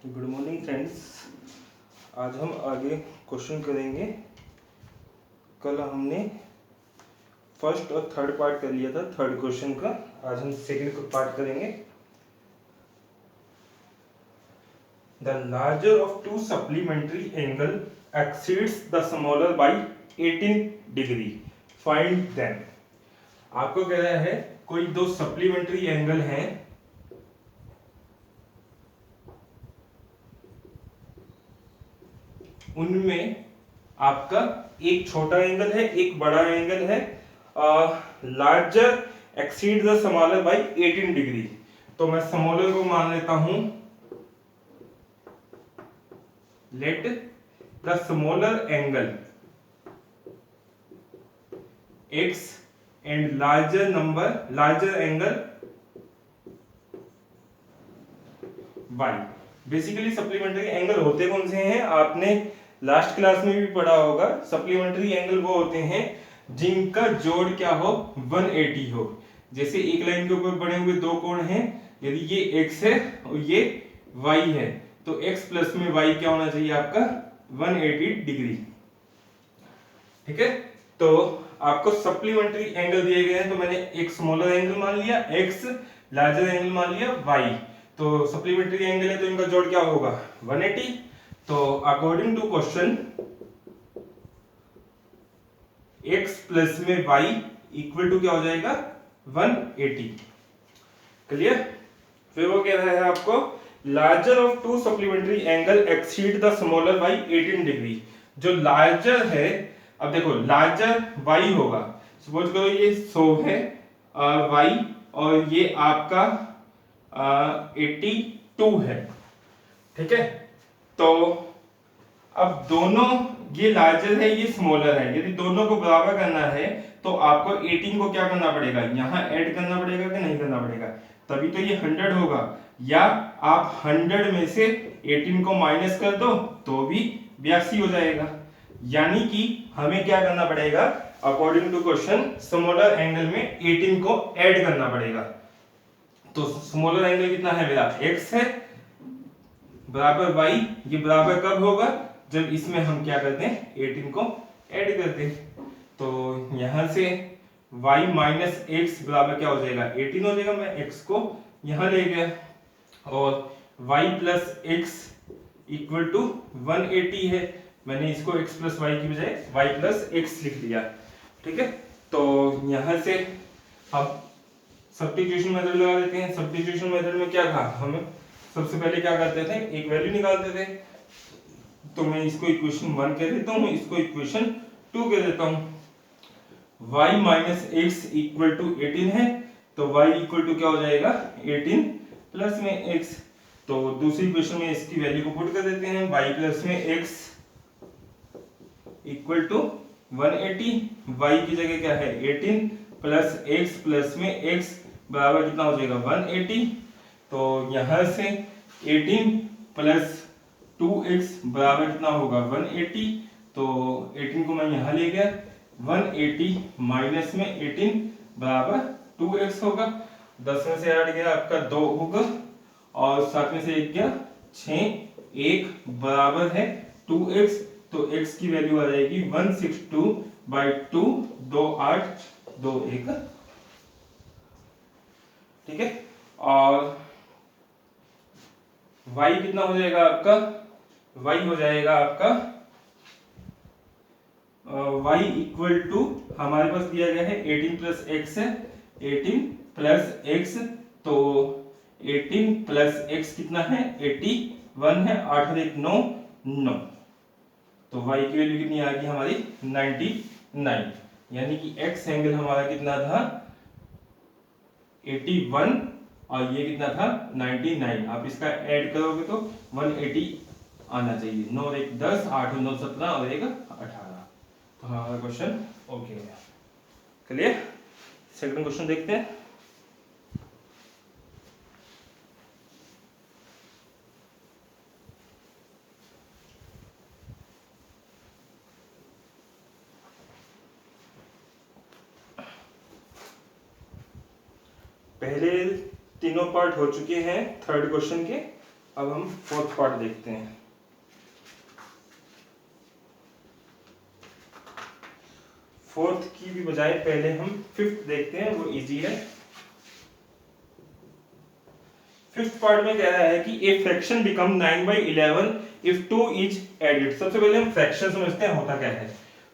Good morning friends. आज हम आगे क्वेश्चन करेंगे। कल हमने फर्स्ट और थर्ड पार्ट कर लिया था थर्ड क्वेश्चन का। आज हम सेकंड पार्ट करेंगे। The larger of to supplementary angle exceeds the smaller by 18 degree, find them. आपको कह रहा है कोई दो सप्लीमेंट्री एंगल हैं, उनमें आपका एक छोटा एंगल है एक बड़ा एंगल है। Larger exceed the smaller by 18 degree. तो मैं स्मॉलर को मान लेता हूं, let the smaller angle x and larger angle y। Basically supplementary angle होते कौन से हैं? आपने लास्ट क्लास में भी पढ़ा होगा। सप्लीमेंट्री एंगल वो होते हैं जिनका जोड़ क्या हो, 180 हो। जैसे एक लाइन के ऊपर बने हुए दो कोण हैं, यदि ये x है और ये y है, तो x प्लस में y क्या होना चाहिए आपका, 180 डिग्री। ठीक है, तो आपको सप्लीमेंट्री एंगल दिए गए हैं, तो मैंने एक स्मॉलर एंगल मान लिया x, लार्जर एंगल मान लिया y। तो सप्लीमेंट्री एंगल है तो इनका जोड़ क्या होगा, 180। तो according to question x plus में y इक्वल टू क्या हो जाएगा, 180। क्लियर? फिर वो कह रहा है आपको larger of to supplementary angle exceed the smaller by 18 degree. जो लार्जर है, अब देखो लार्जर y होगा, सपोज करो ये 100 है y और ये आपका 82 है। ठीक है, तो अब दोनों, ये लार्जर है ये स्मॉलर है, यदि दोनों को बराबर करना है तो आपको 18 को क्या करना पड़ेगा, यहां ऐड करना पड़ेगा कि नहीं करना पड़ेगा, तभी तो ये 100 होगा। या आप 100 में से 18 को माइनस कर दो तो भी 82 हो जाएगा। यानी कि हमें क्या करना पड़ेगा, according to question smaller angle में 18 को ऐड करना पड़ेगा। तो स्मॉलर एंगल कितना है मेरा, x है बराबर y। ये बराबर कब होगा, जब इसमें हम क्या करते हैं, 18 को ऐड करते हैं। तो यहां से y माइनस एक्स बराबर क्या हो जाएगा, 18 हो जाएगा। मैं x को यहां ले गया और y plus x equal to 180 है। मैंने इसको x प्लस वाई की बजाय y प्लस एक्स लिख दिया। ठीक है, तो यहां से हम सब्स्टिट्यूशन मेथड लगा देते हैं। सब्स्टिट्यूशन मेथड में क्या था, हमें सबसे पहले क्या करते थे, एक वैल्यू निकालते थे। तो मैं इसको इक्वेशन 1 कह देता हूं, इसको इक्वेशन 2 कह देता हूं। y minus x equal to 18 है, तो y इक्वल टू क्या हो जाएगा, 18 प्लस में x। तो दूसरी इक्वेशन में इसकी वैल्यू को पुट कर देते हैं, y प्लस में x इक्वल टू 180। y की जगह क्या है, 18 प्लस x प्लस में x बराबर कितना हो जाएगा, 180। तो यहां से 18 प्लस 2x बराबर कितना होगा, 180। तो 18 को मैं यहां ले गया, 180 माइनस में 18 बराबर 2x होगा। 10 में से 8 गया आपका 2 होगा और 7 में से 1 गया 6, 1 बराबर है 2x। तो x की वैल्यू आ जाएगी 162/2, 2 8 2 1। ठीक है, और y कितना हो जाएगा आपका, y हो जाएगा आपका y इक्वल टू, हमारे पास दिया गया है 18 प्लस एक्स है, 18 प्लस एक्स। तो 18 प्लस एक्स कितना है, 81 है, 8 और 1 9 9। तो y की वैल्यू कितनी आ गई हमारी, 99। यानी कि x एंगल हमारा कितना था, 81 और ये कितना था, 99। आप इसका ऐड करोगे तो 180 आना चाहिए। 9 और 1 10, 8 और 9 17 और 1 18। तो हमारा क्वेश्चन ओके है। क्लियर? सेकंड क्वेश्चन देखते हैं। पहले तीनों पार्ट हो चुके हैं थर्ड क्वेश्चन के। अब हम फोर्थ पार्ट देखते हैं। फोर्थ की भी बजाय पहले हम फिफ्थ देखते हैं, वो इजी है। फिफ्थ पार्ट में कह रहा है कि a fraction become 9/11 if 2 is added. सबसे पहले हम फ्रैक्शन समझते हैं, होता क्या है।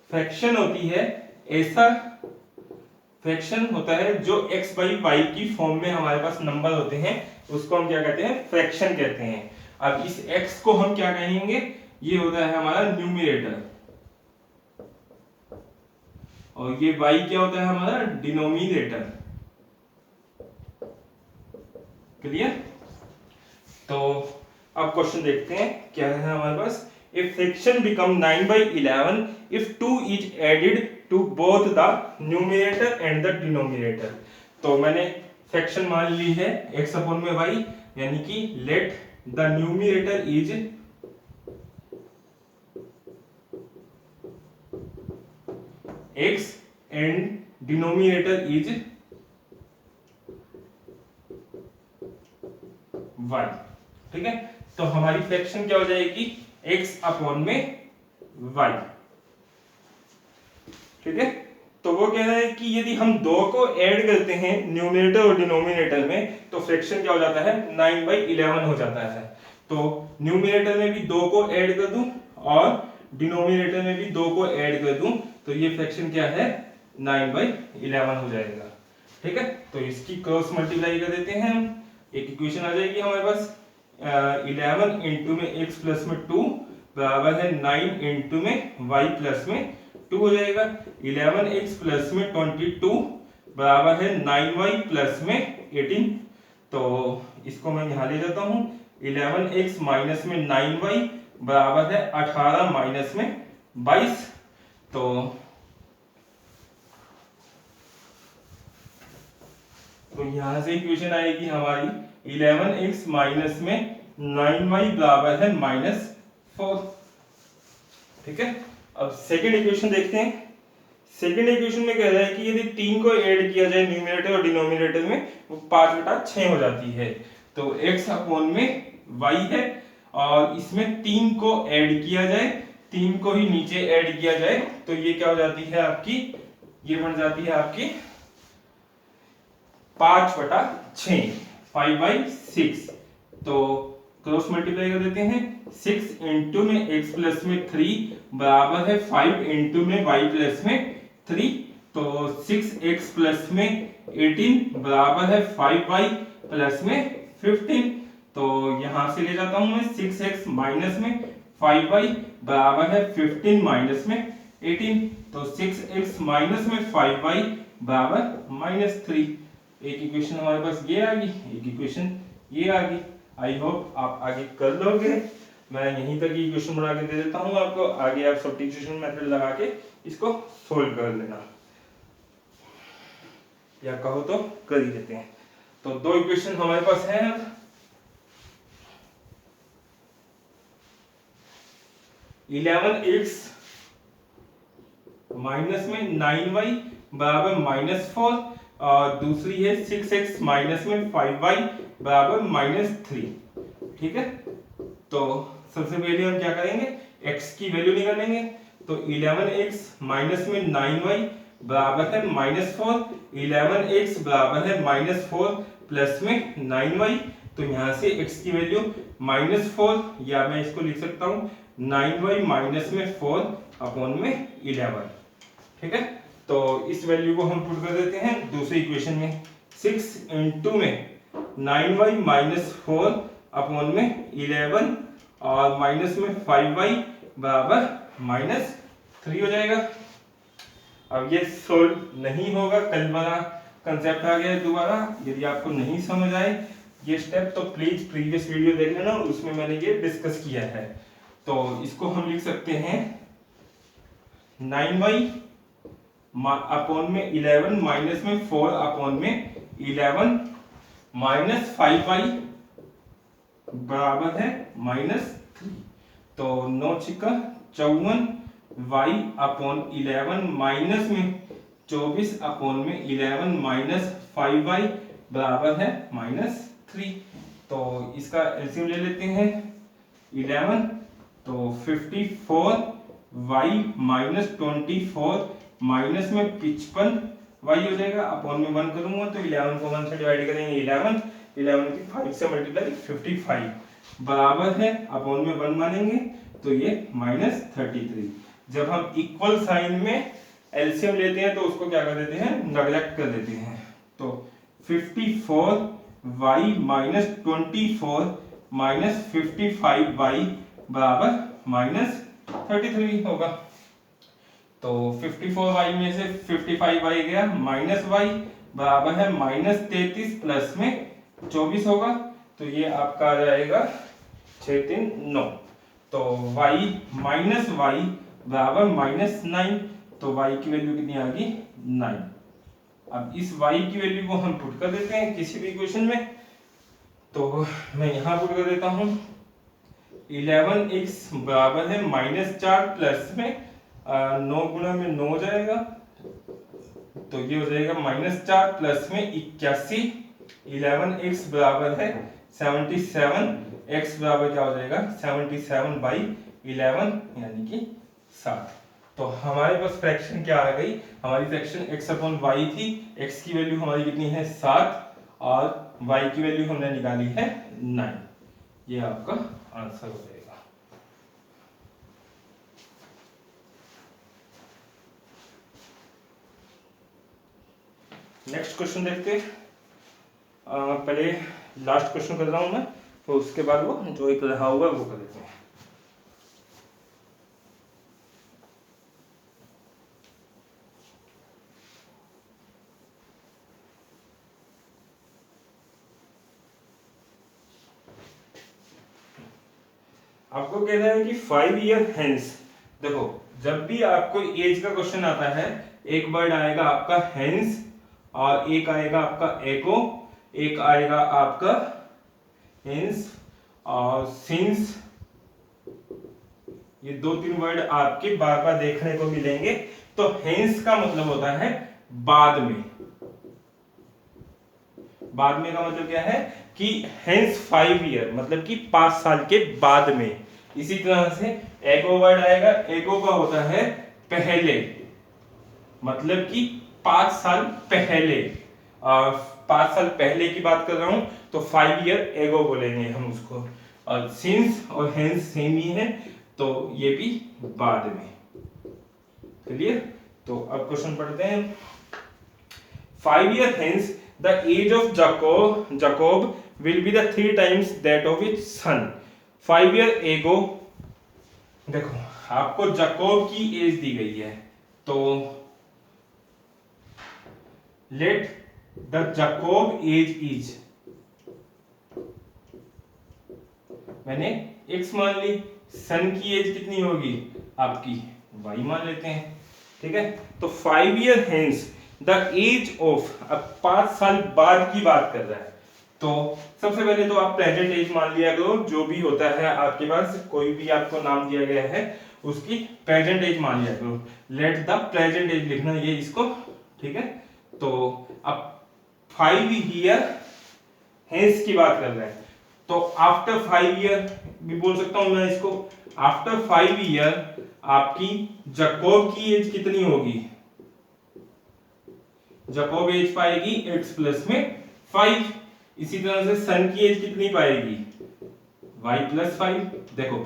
फ्रैक्शन होती है ऐसा फ्रैक्शन होता है जो x बाई वाई की फॉर्म में हमारे पास नंबर होते हैं, उसको हम क्या कहते हैं, फ्रैक्शन कहते हैं। अब इस x को हम क्या कहेंगे, ये होता है हमारा न्यूमरेटर, और ये y क्या होता है हमारा डिनोमिनेटर। क्लियर? तो अब क्वेश्चन देखते हैं क्या है हमारे पास। If fraction become 9/11 if 2 is added to both the numerator and the denominator. तो मैंने फ्रैक्शन मान ली है x अपॉन में y, यानी कि let the numerator is x and denominator is y। ठीक है, तो हमारी फ्रैक्शन क्या हो जाएगी, x अपॉन में y। ठीक है, तो वो कह रहा है कि यदि हम दो को ऐड करते हैं न्यूमरेटर और डिनोमिनेटर में, तो फ्रैक्शन क्या हो जाता है, 9/11 हो जाता है। तो न्यूमरेटर में भी 2 को ऐड कर दूं और डिनोमिनेटर में भी 2 को ऐड कर दूं, तो ये फ्रैक्शन क्या है, 9/11 हो जाएगा। ठीक है, तो इसकी क्रॉस मल्टीप्लाई कर देते हैं हम, एक इक्वेशन आ जाएगी हमारे पास। 11 इंटू में x प्लस में 2 बराबर है 9 इंटू में y प्लस में 2 हो जाएगा। 11x प्लस में 22 बराबर है 9y प्लस में 18। तो इसको मैं यहाँ ले जाता हूँ, 11x माइनस में 9y बराबर है 18 माइनस में 22। तो यहां से इक्वेशन आएगी हमारी 11x माइनस में 9y बराबर है -4। ठीक है, अब सेकेंड इक्वेशन देखते हैं। सेकेंड इक्वेशन में कह रहा है कि यदि 3 को ऐड किया जाए न्यूमरेटर और डिनोमिनेटर में, वो 5/6 हो जाती है। तो x अपॉन में y है, और इसमें 3 को ऐड किया जाए, 3 को ही नीचे ऐड किया जाए, तो ये क्या हो जाती है आपकी, ये बन जाती है आपकी 5/6, 5/6। तो क्रॉस मल्टीप्लाई कर देते हैं, 6 इंटू में x प्लस में 3 बराबर है 5 इंटू में y प्लस में 3। तो 6x प्लस में 18 बराबर है 5y प्लस में 15। तो यहां से ले जाता हूं मैं 6x माइनस में 5y बराबर है 15 माइनस में 18। तो 6x माइनस में 5y बराबर -3। एक इक्वेशन हमारे पास ये आ गई, एक इक्वेशन ये आ गई। आई होप आप आगे कर लोगे। मैं यहीं तक इक्वेशन बना के दे देता हूं आपको, आगे आप सब्स्टिट्यूशन मेथड लगा के इसको सोल्व कर लेना, या कहो तो कर ही देते हैं। तो 2 इक्वेशन हमारे पास है। 11x माइनस में 9y बराबर -4, और दूसरी है 6x माइनस में 5y बराबर -3। ठीक है, तो सबसे पहले हम क्या करेंगे, x की वैल्यू निकालेंगे। तो 11x माइनस में 9y बराबर है -4, 11x बराबर है -4 प्लस में 9y। तो यहां से x की वैल्यू -4, या मैं इसको लिख सकता हूं 9y माइनस में 4 अपॉन में 11। ठीक है, तो इस वैल्यू को हम पुट कर देते हैं दूसरी इक्वेशन में। 6 इंटू में 9y माइनस 4 अपॉन में 11, और माइनस में 5y बराबर -3 हो जाएगा। अब ये सोल्व नहीं होगा, कल वाला कंसेप्ट आ गया है दोबारा। यदि आपको नहीं समझ आए ये स्टेप, तो प्लीज प्रीवियस वीडियो देख लेना, उसमें मैंने ये डिस्कस किया है। तो इसको हम लिख सकते हैं 9y अपॉन में 11 माइनस में 4 अपॉन में 11 माइनस 5y बराबर है -3। तो 9 छिक्का 54, y अपॉन 11 माइनस में 24 अपॉन में 11 माइनस 5y बराबर है -3। तो इसका एलसीएम ले लेते हैं 11, तो 54y माइनस 24 माइनस में 55 y हो जाएगा, अपॉन में 1 करूंगा तो 11 को 1 से डिवाइड करेंगे 11 की 5 से मल्टीप्लाई 55 बराबर है, अपॉन में 1 मानेंगे तो ये -33। जब हम इक्वल साइन में एलसीएम लेते हैं तो उसको क्या कर देते हैं, नेगलेक्ट कर देते हैं। तो 54y माइनस 24 माइनस 55y बराबर -33 होगा। तो 54y में से 55y गया, माइनस y बराबर है -33 प्लस में 24 होगा, तो ये आपका आ जाएगा 6 3 9। तो y माइनस y बराबर -9, तो y की वैल्यू कितनी आ गई 9। अब इस y की वैल्यू को हम पुट कर देते हैं किसी भी इक्वेशन में, तो मैं यहाँ पुट कर देता हूँ 11x बराबर है -4 प्लस में 9 गुना में 9 हो जाएगा, तो ये हो जाएगा -4 प्लस में 81। 11x बराबर है 77, x बराबर क्या हो जाएगा 77/11 यानी कि 7। तो हमारे पास फ्रैक्शन क्या आ गई, हमारी फ्रैक्शन x/y थी, x की वैल्यू हमारी कितनी है 7 और y की वैल्यू हमने निकाली है 9। ये आपका आंसर हो जाएगा। नेक्स्ट क्वेश्चन देखते हैं। पहले लास्ट क्वेश्चन कर रहा हूं मैं, तो उसके बाद वो जो एक रहा हुआ वो कर देते हैं। आपको कह रहा है कि 5 ईयर हेंस, देखो जब भी आपको एज का क्वेश्चन आता है एक वर्ड आएगा आपका हेंस और एक आएगा आपका एको, एक आएगा आपका हेंस और सिंस। ये 2-3 वर्ड आपके बार बार देखने को मिलेंगे। तो हेंस का मतलब होता है बाद में। बाद में का मतलब क्या है कि हेंस 5 ईयर मतलब कि 5 साल के बाद में। इसी तरह से एगो वर्ड आएगा, एगो का होता है पहले, मतलब कि 5 साल पहले। 5 साल पहले की बात कर रहा हूं तो 5 ईयर एगो बोलेंगे हम उसको। और सिंस और हेंस सेम ही है, तो ये भी बाद में। क्लियर? तो अब क्वेश्चन पढ़ते हैं। 5 years hence the age of Jacob will be the 3 times that of its son. 5 year ago, देखो आपको जाकोब की एज दी गई है, तो let the Jacob age is, मैंने x मान ली, सन की एज कितनी होगी आपकी y मान लेते हैं। ठीक है, तो 5 year hence the age of, अब 5 साल बाद की बात कर रहा है, तो सबसे पहले तो आप प्रेजेंट एज मान लिया करो। जो भी होता है आपके पास, कोई भी आपको नाम दिया गया है उसकी प्रेजेंट एज मान लिया करो। लेट द प्रेजेंट एज लिखना ये इसको। ठीक है, तो अब 5 ईयर हेंस की बात कर रहा है, तो आफ्टर 5 ईयर भी बोल सकता हूं मैं इसको। आफ्टर 5 ईयर आपकी जाकोब की एज कितनी होगी, जाकोब एज पाएगी x प्लस में 5। इसी तरह से सन की एज कितनी पाएगी y प्लस 5। देखो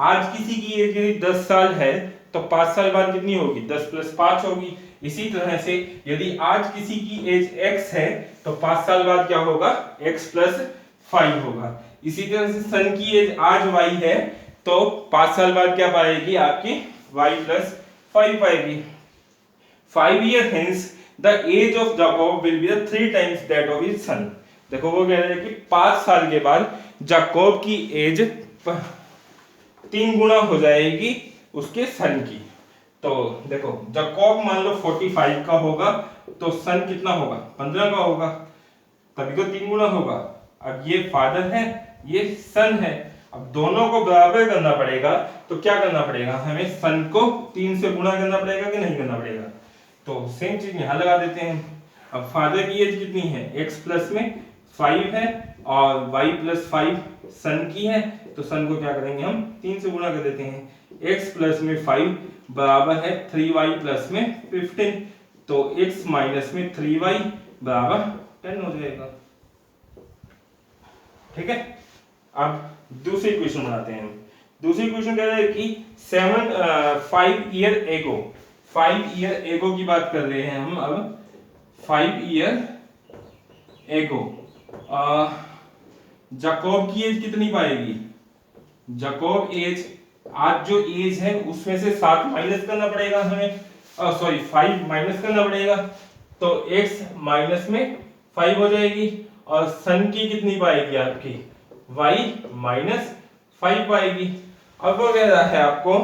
आज किसी की एज यदि 10 साल है तो 5 साल बाद कितनी होगी 10 प्लस 5 होगी। इसी तरह से यदि आज किसी की एज x है तो 5 साल बाद क्या होगा x प्लस 5 होगा। इसी तरह से सन की एज आज y है तो 5 साल बाद क्या पाएगी आपकी y प्लस 5 पाएगी। 5 years hence the age of Jacob will be the 3 times that of his son। देखो वो कह रहे हैं कि 5 साल के बाद जाकोब की एज 3 गुना हो जाएगी उसके सन की। तो देखो जाकोब मान लो 45 का होगा तो सन कितना होगा 15 का होगा, तभी तो 3 गुना होगा। अब ये फादर है ये सन है, अब दोनों को बराबर करना पड़ेगा, तो क्या करना पड़ेगा हमें, सन को 3 से गुना करना पड़ेगा कि नहीं करना पड़ेगा। तो सेम चीज यहां लगा देते हैं। अब फादर की एज कितनी है x प्लस में 5 है, और y प्लस 5 सन की है, तो सन को क्या करेंगे हम 3 से गुणा कर देते हैं। x प्लस में 5 बराबर है 3y प्लस में 15, तो x माइनस में 3y बराबर 10 हो जाएगा। ठीक है, अब दूसरी क्वेश्चन बनाते हैं। दूसरी क्वेश्चन कह रहा है कि 5 ईयर एगो की बात कर रहे हैं हम। अब 5 ईयर एगो जाकोब की एज कितनी पाएगी? जाकोब एज, आज जो एज है उसमें से 7 माइनस करना पड़ेगा हमें, सॉरी 5 माइनस करना पड़ेगा, तो x माइनस में 5 हो जाएगी। और सन की कितनी पाएगी आपकी? y माइनस 5 पाएगी। अब वो कह रहा है आपको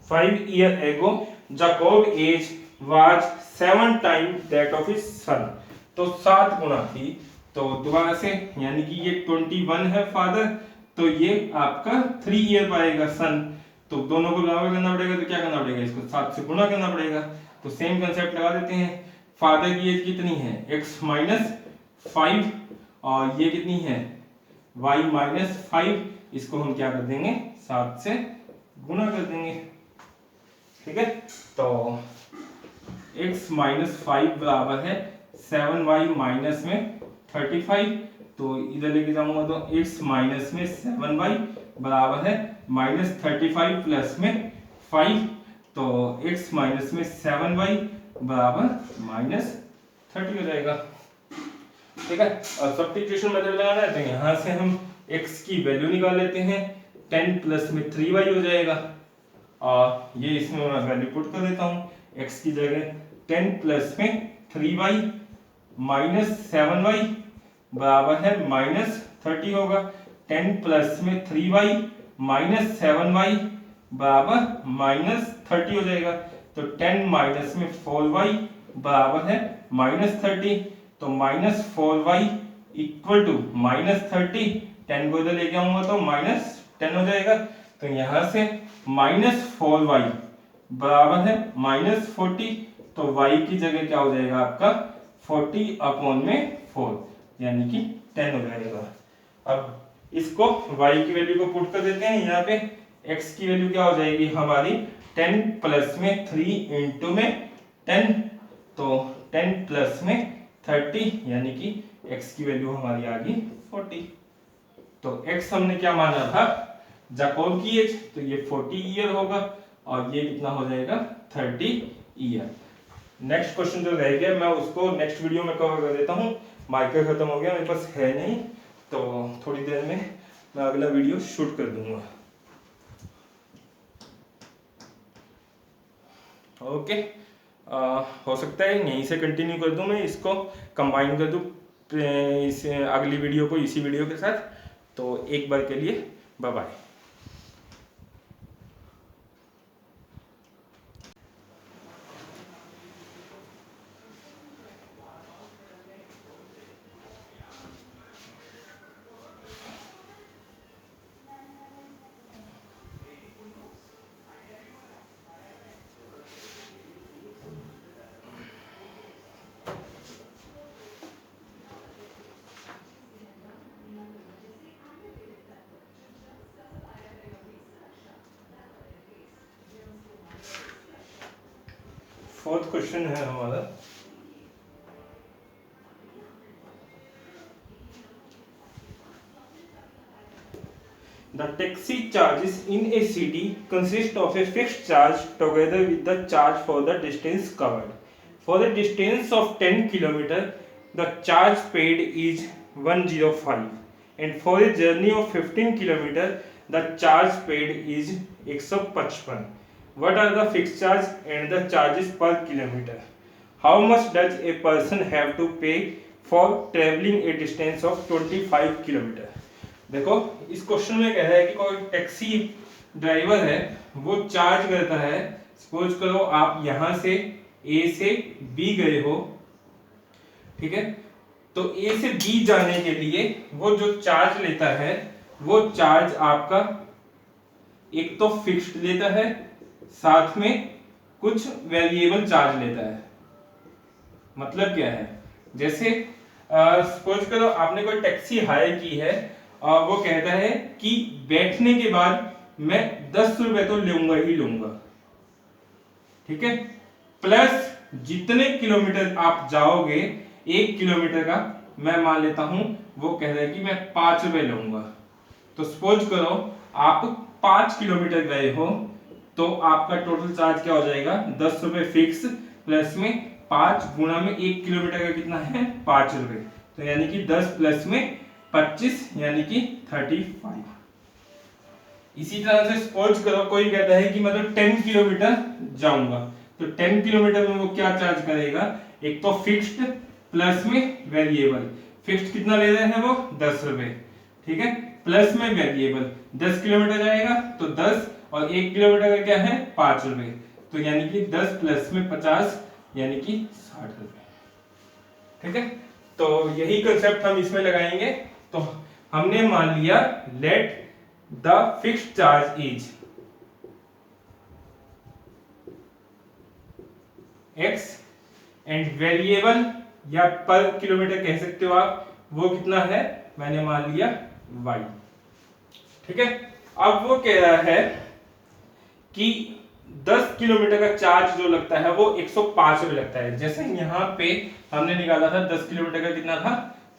5 year ago Jacob age was 7 time that of his son, तो 7 गुना थी। तो दोबारा से, यानी कि ये 21 है फादर, तो ये आपका 3 ईयर पाएगा सन। तो दोनों को बराबर करना पड़ेगा, तो क्या करना पड़ेगा? इसको 7 से गुणा करना पड़ेगा। तो सेम कंसेप्ट लगा देते हैं। फादर की एज कितनी है? x माइनस 5, और ये कितनी है? y माइनस 5, इसको हम क्या कर देंगे? 7 से गुणा कर देंगे। ठीक है, तो x माइनस 5 बराबर है 7y माइनस में 35, तो इधर लेके जाऊंगा तो x माइनस में 7y बराबर है माइनस 35 प्लस में 5, तो x माइनस में 7y बराबर माइनस 30 हो जाएगा। ठीक है, और सब्स्टिट्यूशन मेथड लगाना है, तो यहाँ से हम x की वैल्यू निकाल लेते हैं। 10 प्लस में 3y हो जाएगा, और ये इसमें मैं वैल्यू पुट कर देता हूँ। x की जगह 10 प्लस में 3y माइनस 7y बराबर है माइनस 30 होगा। 10 प्लस में 3y माइनस 7y बराबर माइनस 30 हो जाएगा। तो 10 माइनस में 4y बराबर है माइनस 30, तो minus 4y equal to minus 30। 10 को इधर लेके आऊंगा तो माइनस 10 हो जाएगा। तो यहां से माइनस 4y बराबर है माइनस 40, तो y की जगह क्या हो जाएगा आपका 40 अपॉन में 4, यानी कि 10 हो जाएगा। अब इसको y की वैल्यू को पुट कर देते हैं। यहाँ पे x की वैल्यू क्या हो जाएगी हमारी? 10 प्लस में 3 इंटू में 10, तो 10 प्लस में 30, यानी कि x की वैल्यू हमारी आ गई 40। तो x हमने क्या माना था? जाकोब की एज, तो ये 40 ईयर होगा, और ये कितना हो जाएगा? 30 ईयर। नेक्स्ट क्वेश्चन जो रह गया मैं उसको नेक्स्ट वीडियो में कवर कर देता हूँ। माइक्रो खत्म हो गया, मेरे पास है नहीं, तो थोड़ी देर में मैं अगला वीडियो शूट कर दूंगा। ओके, हो सकता है यहीं से कंटिन्यू कर दूं, मैं इसको कंबाइन कर दूं इस अगली वीडियो को इसी वीडियो के साथ। तो एक बार के लिए बाय बाय। फोर्थ क्वेश्चन है हमारा, the taxi charges in a city consist of a fixed charge together with the charge for the distance covered. For a distance of 10 km, the charge paid is 105, and for a journey of 15 km, the charge paid is 155. What are the fixed charge and the charges per kilometer? How much does a person have to pay for traveling a distance of 25 km? देखो, इस question में कह रहा है कि कोई taxi driver है, वो चार्ज करता है। सपोज करो आप यहां से ए से बी गए हो, ठीक है, तो ए से बी जाने के लिए वो जो चार्ज लेता है, वो चार्ज आपका एक तो फिक्स्ड लेता है, साथ में कुछ वेरिएबल चार्ज लेता है। मतलब क्या है? जैसे सपोज करो आपने कोई टैक्सी हायर की है, वो कहता है कि बैठने के बाद मैं 10 रुपए तो लूंगा ही लूंगा, ठीक है, प्लस जितने किलोमीटर आप जाओगे 1 किलोमीटर का मैं मान लेता हूं वो कह रहा है कि मैं 5 रुपए लूंगा। तो सपोज करो आप 5 किलोमीटर गए हो तो आपका टोटल चार्ज क्या हो जाएगा, 10 रुपए फिक्स प्लस में 5 गुणा में 1 किलोमीटर का कितना है 5 रुपए, तो यानी कि 10 प्लस में 25 यानी कि 35। इसी तरह से सपोज करो कोई कहता है कि मतलब 10 किलोमीटर जाऊंगा, तो 10 किलोमीटर में वो क्या चार्ज करेगा, एक तो फिक्स्ड प्लस में वेरिएबल। फिक्स्ड कितना ले रहे हैं वो 10 रुपए, ठीक है, प्लस में वेरिएबल 10 किलोमीटर जाएगा तो 10 और 1 किलोमीटर का क्या है 5 रुपए, तो यानी कि 10 प्लस में 50 यानी कि 60 रुपए, ठीक है। तो यही कंसेप्ट हम इसमें लगाएंगे। तो हमने मान लिया let the fixed charge is x and variable या पर किलोमीटर कह सकते हो आप, वो कितना है मैंने मान लिया y, ठीक है। अब वो कह रहा है कि 10 किलोमीटर का चार्ज जो लगता है वो 105 रुपए लगता है। जैसे यहाँ पे हमने निकाला था 10 किलोमीटर का कितना था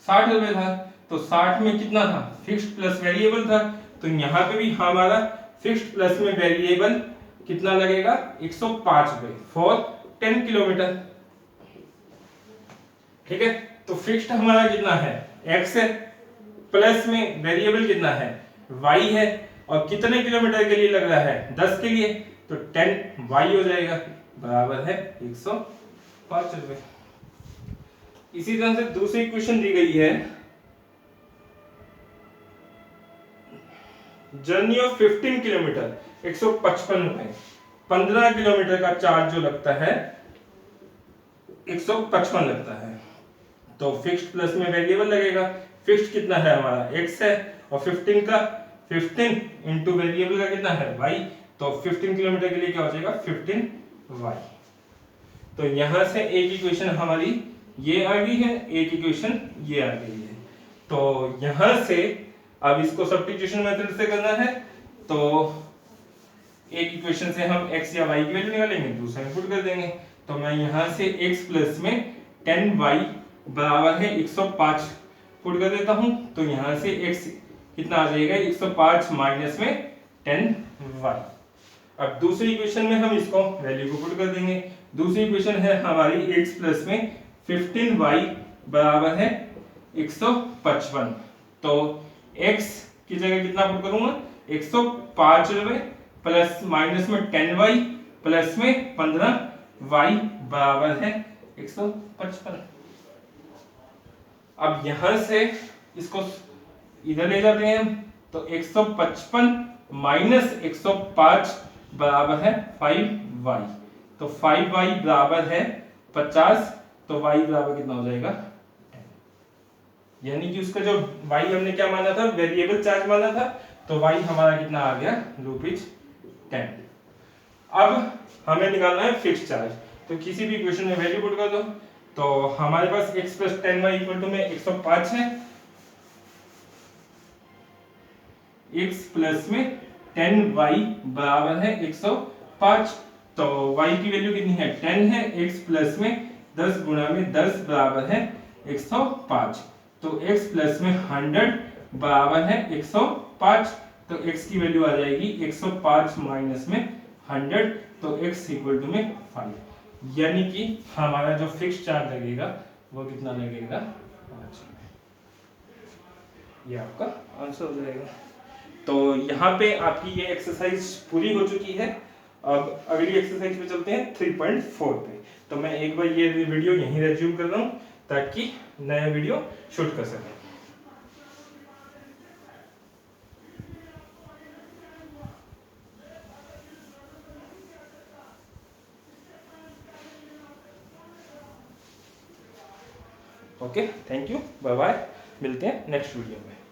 60 रुपए था, तो 60 में कितना था फिक्स्ड प्लस वेरिएबल था, तो यहाँ पे भी हमारा फिक्स्ड प्लस में वेरिएबल कितना लगेगा 105 रुपए फॉर 10 किलोमीटर, ठीक है। तो फिक्स्ड हमारा कितना है x है, प्लस में वेरिएबल कितना है y है, और कितने किलोमीटर के लिए लग रहा है 10 के लिए, तो 10 y हो जाएगा बराबर है 105 रुपए। इसी तरह से दूसरी इक्वेशन दी गई है, जर्नी ऑफ 15 किलोमीटर 155 रुपए, 15 किलोमीटर का चार्ज जो लगता है 155 लगता है, तो फिक्स्ड प्लस में वेरिएबल लगेगा। फिक्स्ड कितना है हमारा x है, और 15 का 15 इंटू वेरिएबल का कितना है y, तो 15 किलोमीटर के लिए क्या हो जाएगा 15y। तो यहां से एक इक्वेशन हमारी ये आ गई है, एक इक्वेशन ये आ गई है। तो यहां से अब इसको सब्स्टिट्यूशन मेथड से करना है, तो एक इक्वेशन से हम x या y की वैल्यू निकालेंगे, दूसरा में पुट कर देंगे। तो मैं यहां से x प्लस में 10y बराबर है 105 पुट कर देता हूं, तो यहां से x कितना आ जाएगा 105 माइनस में 10y। अब दूसरी इक्वेशन में हम इसको वैल्यू को पुट कर देंगे। दूसरी इक्वेशन है हमारी x प्लस में 15y बराबर है 155, तो x की जगह कितना पुट करूंगा 105 रुपए प्लस माइनस में 10y प्लस में 15y बराबर है 155। अब यहां से इसको इधर ले जाते हैं हम, तो 155 माइनस 105 बराबर है 5y, तो 5y बराबर है 50, तो y बराबर कितना हो जाएगा 10, यानी कि उसका जो y हमने क्या माना था वेरिएबल चार्ज माना था, तो y हमारा कितना आ गया रुपीज 10। अब हमें निकालना है फिक्स्ड चार्ज, तो किसी भी इक्वेशन में वैल्यू पुट कर दो। तो हमारे पास x plus 10y equal to में 105 है, x प्लस में 10y बराबर है 105, तो y की वैल्यू कितनी है 10 है, x प्लस में 10 गुणा में 10 बराबर है 105, तो x प्लस में 100 बराबर है 105, तो x की वैल्यू आ जाएगी 105 माइनस में 100, तो x इक्वल टू में 5, यानी कि हमारा जो फिक्स चार्ज लगेगा वो कितना लगेगा 5। ये आपका आंसर हो जाएगा। तो यहाँ पे आपकी ये एक्सरसाइज पूरी हो चुकी है। अब अगली एक्सरसाइज पे चलते हैं 3.4 पे। तो मैं एक बार ये वीडियो यहीं रेज्यूम कर रहा हूँ ताकि नया वीडियो शूट कर सकें। Okay, thank you, bye bye, मिलते हैं नेक्स्ट वीडियो में।